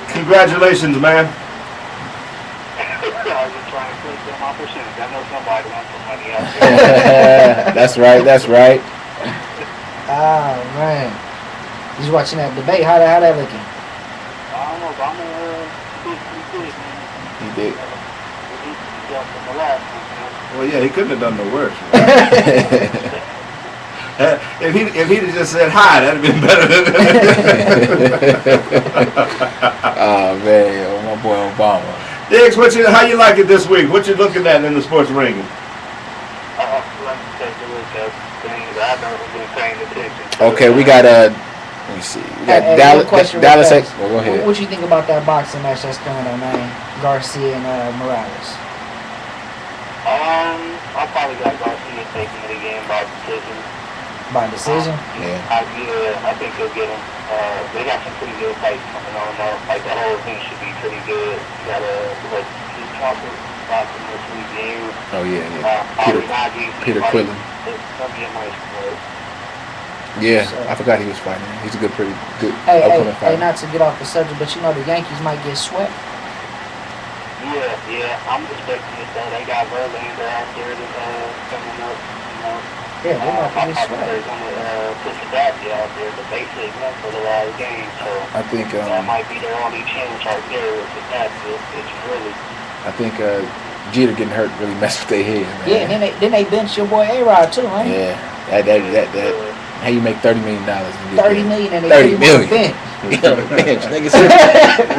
Congratulations, man. That's right. Oh, man. He's watching that debate. How that looking? He did. Well, yeah, he couldn't have done no worse. If he'd have just said hi, that'd have been better. Oh, man. My boy Obama. Diggs, how you like it this week? What you looking at in the sports ring? Okay, we got let me see. We got Dallas. Well, go ahead. What you think about that boxing match that's coming up, man? Garcia and Morales. I probably got Garcia taking it again by decision. By decision? Yeah. I think he'll get him. They got some pretty good fights coming on now. Like the whole thing should be pretty good. You got two choppers boxing this weekend. Oh yeah. Peter Quillen. It's gonna be a nice sport. Yeah, I forgot he was fighting. He's a pretty good Hey, fighter. not to get off the subject, but you know the Yankees might get swept. Yeah, I'm expecting it though. They got Verlander out there coming up, you know. Yeah, they might get swept. They're gonna put Sebastian out there, but they said one for the last game, so I think that might be their only chance right there with Sebastian. It's really. I think Jeter getting hurt really messed with their head, man. Yeah, and then they benched your boy A-Rod too, right? Yeah, that. How you make $30 million? $30 million and they $30 million. bench. Bench, nigga,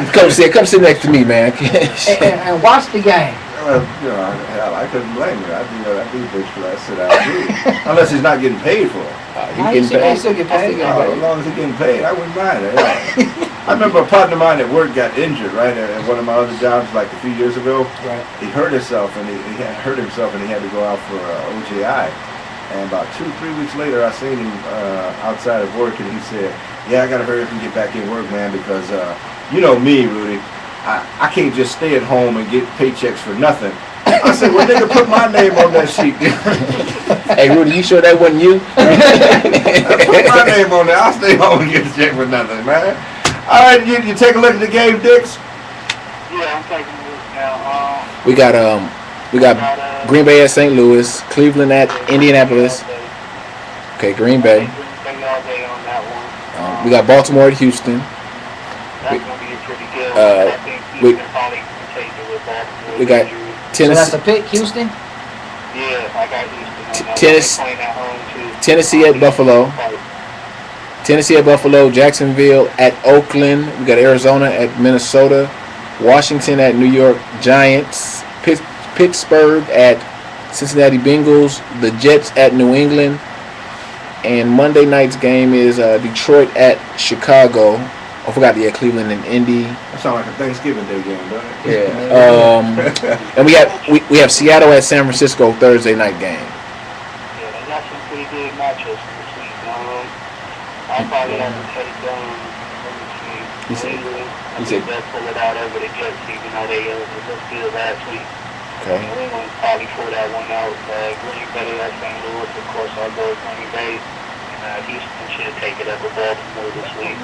come sit next to me, man. and watch the game. Well, you know, hell, I couldn't blame you. I'd be bitch for that sit out too. Unless he's not getting paid for it. He getting paid. Still get paid. As long as he's getting paid, I wouldn't mind it. I remember a partner of mine at work got injured, right, at one of my other jobs like a few years ago. Right. He hurt himself, and he had to go out for OJI. And about 2-3 weeks later, I seen him outside of work, and he said, "Yeah, I gotta hurry up and get back in work, man, because you know me, Rudy. I can't just stay at home and get paychecks for nothing." I said, "Well, nigga, put my name on that sheet." Hey, Rudy, you sure that wasn't you? Put my name on there. I'll stay home and get a check for nothing, man. All right, you take a look at the game, Dix. Yeah, I'm taking a look now. We got Green Bay at St. Louis, Cleveland at Indianapolis. Okay, Green Bay. We got Baltimore at Houston. That's gonna be pretty good. I think Houston probably can take it with Baltimore. We got Tennessee. So that's a pick, Houston? Yeah, I got Houston. Tennessee at Buffalo. Tennessee at Buffalo, Jacksonville at Oakland. We got Arizona at Minnesota, Washington at New York Giants, Pittsburgh at Cincinnati Bengals, the Jets at New England, and Monday night's game is Detroit at Chicago. I forgot Cleveland and Indy. That sounds like a Thanksgiving Day game, doesn't it? Yeah. And we have Seattle at San Francisco Thursday night game. Yeah, they got some pretty good matchups this week. I'll probably have to take He said they'll pull it out over the Jets, even though they looked good last week. Okay. New England probably pull that one out. Green Bay at St. Louis, of course, I'll go with Green Bay. And Houston should take it up with Baltimore this week.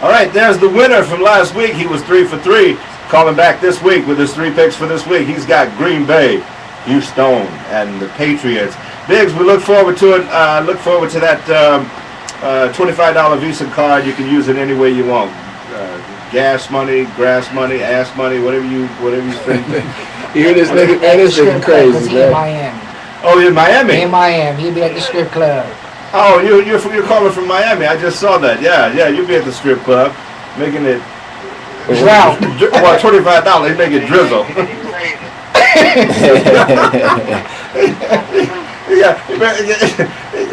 All right, there's the winner from last week. He was 3 for 3. Calling back this week with his 3 picks for this week. He's got Green Bay, Houston, and the Patriots. Biggs, we look forward to it. Look forward to that $25 Visa card. You can use it any way you want. Gas money, grass money, ass money, whatever you spend. You hear this nigga? Man, this nigga crazy, man. In Miami. Oh, you're in Miami? In Miami. He'll be at the strip club. Oh, you're calling from Miami. I just saw that. Yeah, you'll be at the strip club, making it drought. Well, $25. Make it drizzle. Yeah,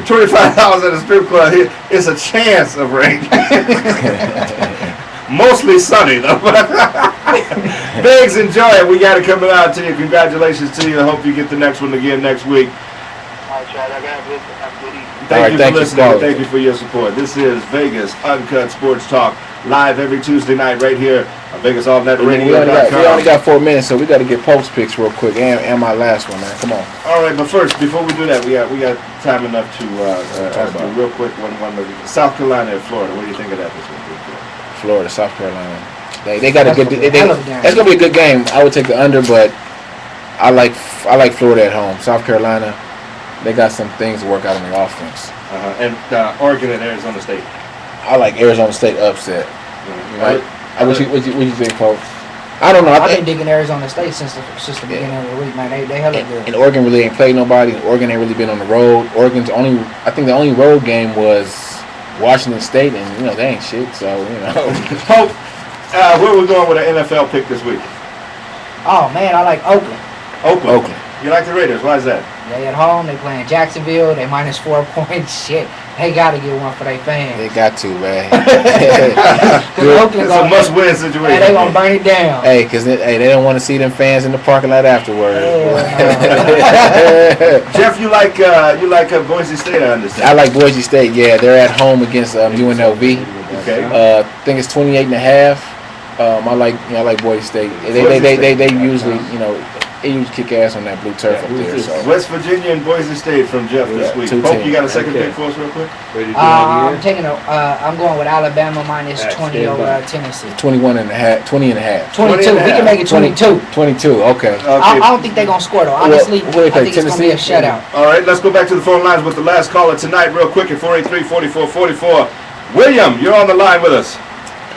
$25 at a strip club. It's a chance of rain. Mostly sunny though. Biggs, enjoy it. We got it coming out to you. Congratulations to you. I hope you get the next one again next week. All right, Chad. I got to listen. Have a good evening. Thank you for listening. And thank you for your support. This is Vegas Uncut Sports Talk, live every Tuesday night right here on VegasAllNetRadio.com. We only got 4 minutes, so we got to get Pope's picks real quick and my last one, man. Come on. All right, but first, before we do that, we got time enough to ask you real quick one South Carolina and Florida. What do you think of that this week? Florida, South Carolina. They got a good. That's gonna be a good game. I would take the under, but I like Florida at home. South Carolina, they got some things to work out on the offense. And Oregon and Arizona State. I like Arizona State upset. Right? What you think, Pope? I don't know. I've been digging Arizona State since the beginning of the week, man. They hella good. And Oregon really ain't played nobody. Oregon ain't really been on the road. I think the only road game was Washington State, and they ain't shit. So Pope, where are we going with an NFL pick this week? Oh man, I like Oakland. Oakland. You like the Raiders? Why is that? They at home. They playing Jacksonville. They minus 4 points. Shit, they got to get one for their fans. They got to, man. It's a must-win situation. Hey, they gonna burn it down. Hey, because they don't want to see them fans in the parking lot afterwards. Jeff, you like Boise State? I understand. I like Boise State. Yeah, they're at home against UNLV. Okay. I think it's 28.5. I like Boise State. They usually they usually kick ass on that blue turf up there. So. West Virginia and Boise State from Jeff this week. Pope, you got a second pick for us real quick? I'm going with Alabama minus 20 over Tennessee. 20 and a half. 22. We can make it 22. 22. Okay. I don't think they're gonna score though. Honestly, I think it's gonna be a shutout. All right, let's go back to the phone lines with the last caller tonight, real quick at 483-4444. William, you're on the line with us.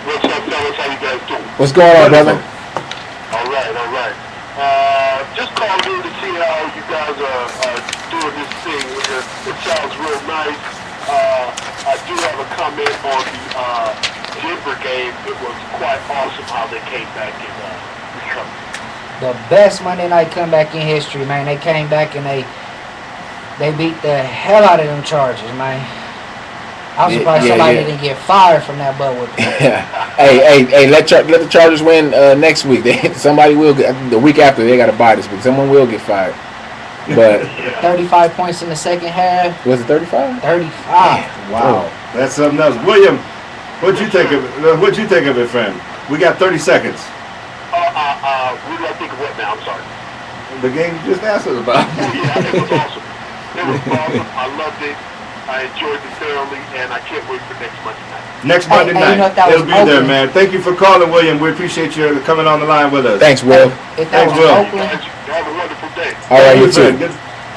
What's up, fellas? How you guys doing? What's going on, brother? All right. Just called in to see how you guys are doing this thing. It sounds real nice. I do have a comment on the Denver game. It was quite awesome how they came back and recovered. The best Monday night comeback in history, man. They came back and they beat the hell out of them Chargers, man. I was surprised somebody didn't get fired from that butt whipping. Hey, let the Chargers win next week. Somebody will get, the week after they got to buy this week. Someone will get fired. But 35 points in the second half. Was it 35? 35. Wow, that's something else. William, what'd you think of it, friend? We got 30 seconds. What do I think of what now? I'm sorry. The game you just asked us about. Yeah, it was awesome. It was awesome. I loved it. I enjoyed it thoroughly, and I can't wait for next Monday night. Next Monday night. It'll be there, man. Thank you for calling, William. We appreciate you coming on the line with us. Thanks, Will. Thanks, Will. Have a wonderful day. All right, you too.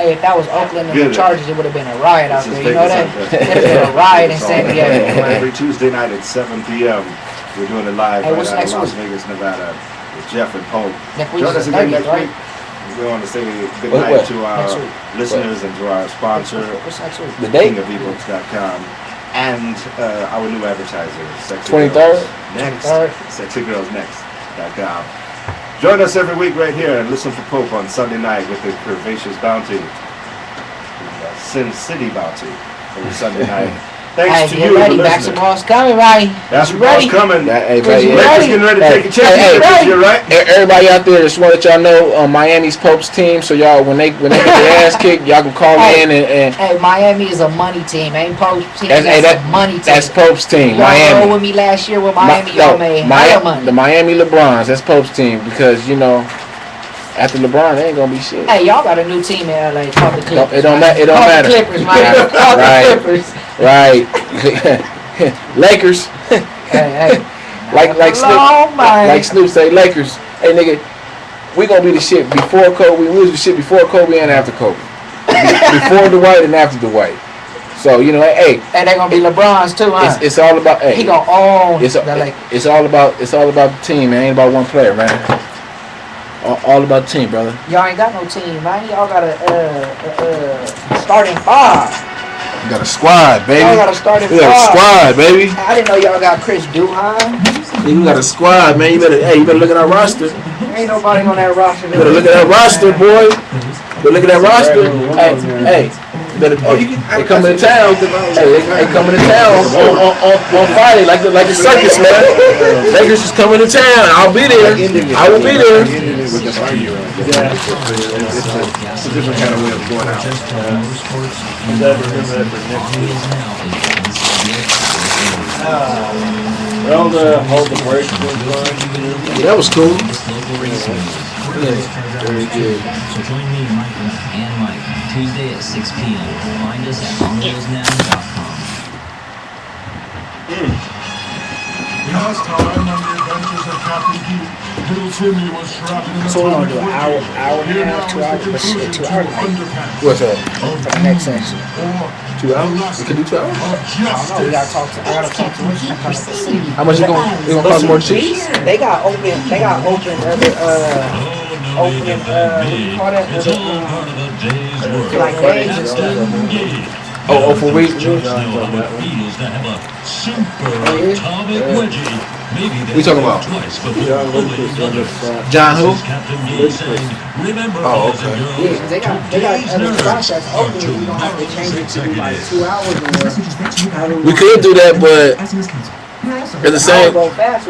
Hey, if that was Oakland and the Chargers, it would have been a riot out there. You know that? It would have been a riot in San Diego. Every Tuesday night at 7 p.m. We're doing it live right out of Las Vegas, Nevada with Geoff and Pope. Join us again next week. We want to say good night to our listeners and to our sponsor, KingofEbooks.com, and our new advertiser, 23rd? SexyGirlsNext.com. Join us every week right here and listen for Pope on Sunday night with the Curvaceous Bounty, Sin City Bounty, every Sunday night. Thanks to you, ready. Basketball's coming, right? Basketball's coming. Lakers getting ready to take a championship this year, right? Everybody out there, just want to let y'all know, Miami's Pope's team. So y'all, when they get their ass kicked, y'all can call in and. Hey, Miami is a money team, ain't Pope's team. That's a money team. That's Pope's team. Y'all Miami. rolled with me last year with Miami. Y'all made hella money. The Miami LeBrons. That's Pope's team because after LeBron, they ain't gonna be shit. Hey, y'all got a new team in LA called the Clippers. It don't matter. The Clippers, man. Called the Clippers. Right. Lakers. Hey. Like Snoop say, Lakers. Hey, nigga, we gonna be the shit before Kobe. We was the shit before Kobe and after Kobe. Before Dwight and after Dwight. So hey. And they gonna be LeBron's too, huh? It's all about. Hey, he gonna own the Lakers. It's all about the team, man. Ain't about one player, man. All about the team, brother. Y'all ain't got no team, man. Y'all got a starting five. You got a squad, baby. Y'all got a starting five. You got a squad, baby. I didn't know y'all got Chris Duhon. You got a squad, man. You better look at our roster. Ain't nobody on that roster. You better look at that roster, boy. But look at that roster. Hey. They coming to town. Hey, they coming to town on Friday, like the circus, man. Lakers is coming to town. I'll be there. I will be there. It's a different kind of way of going out. I'm glad to remember that for next week. Well, all the breaks were fun. Yeah, that was cool. Very good. So join me, Michael, and Mike, Tuesday at 6 p.m. Find us at onwheelsnow.com. Last time on the adventures of Captain Pete, little Timmy was trapped in an So we're gonna do an atomic hour and a half, 2 hours, but shit, 2 hours. What's that? For the next section. 2 hours? We can do 2 hours? I don't know. We gotta talk to. I gotta talk to Rich and come to the city. How much it gonna cost more cheese? They got open. They got open. Opening. What do you call that? Like days and stuff. Oh, for week. We talking about John who? Oh, okay. Yeah, they got other spots that's open. We don't have to change it to like 2 hours or more. We could do that, but at the same. Go fast.